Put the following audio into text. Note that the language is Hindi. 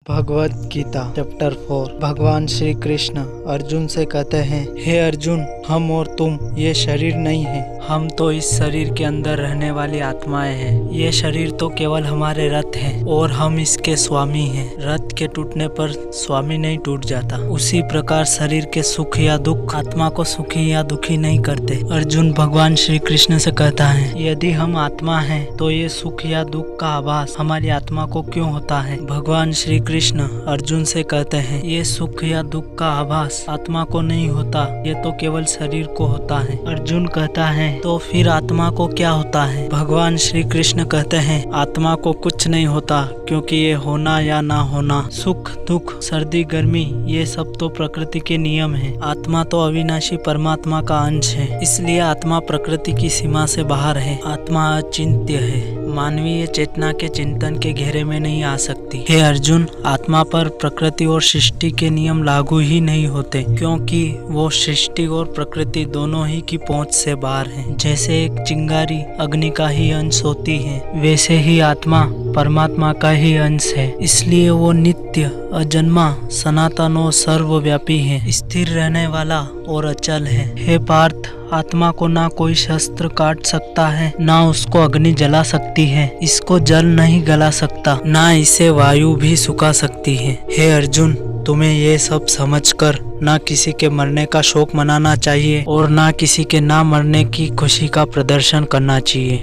भगवद गीता चैप्टर 4। भगवान श्री कृष्ण अर्जुन से कहते हैं, हे अर्जुन, हम और तुम ये शरीर नहीं है। हम तो इस शरीर के अंदर रहने वाली आत्माएं हैं। ये शरीर तो केवल हमारे रथ हैं और हम इसके स्वामी हैं। रथ के टूटने पर स्वामी नहीं टूट जाता, उसी प्रकार शरीर के सुख या दुख आत्मा को सुखी या दुखी नहीं करते। अर्जुन भगवान श्री कृष्ण से कहता है, यदि हम आत्मा हैं तो ये सुख या दुख का आभास हमारी आत्मा को क्यों होता है। भगवान श्री कृष्ण अर्जुन से कहते हैं, ये सुख या दुख का आभास आत्मा को नहीं होता, ये तो केवल शरीर को होता है। अर्जुन कहता है, तो फिर आत्मा को क्या होता है। भगवान श्री कृष्ण कहते हैं, आत्मा को कुछ नहीं होता, क्योंकि ये होना या ना होना, सुख दुख सर्दी गर्मी, ये सब तो प्रकृति के नियम है। आत्मा तो अविनाशी परमात्मा का अंश है, इसलिए आत्मा प्रकृति की सीमा से बाहर है। आत्मा अचिंत्य है, मानवीय चेतना के चिंतन के घेरे में नहीं आ सकती। हे अर्जुन, आत्मा पर प्रकृति और सृष्टि के नियम लागू ही नहीं होते, क्योंकि वो सृष्टि और प्रकृति दोनों ही की पहुंच से बाहर है। जैसे एक चिंगारी अग्नि का ही अंश होती है, वैसे ही आत्मा परमात्मा का ही अंश है। इसलिए वो नित्य, अजन्मा, सनातन और सर्वव्यापी है, स्थिर रहने वाला और अचल है। हे पार्थ, आत्मा को ना कोई शस्त्र काट सकता है, ना उसको अग्नि जला सकती है, इसको जल नहीं गला सकता, ना इसे वायु भी सुखा सकती है। हे अर्जुन, तुम्हें ये सब समझकर ना किसी के मरने का शोक मनाना चाहिए और ना किसी के ना मरने की खुशी का प्रदर्शन करना चाहिए।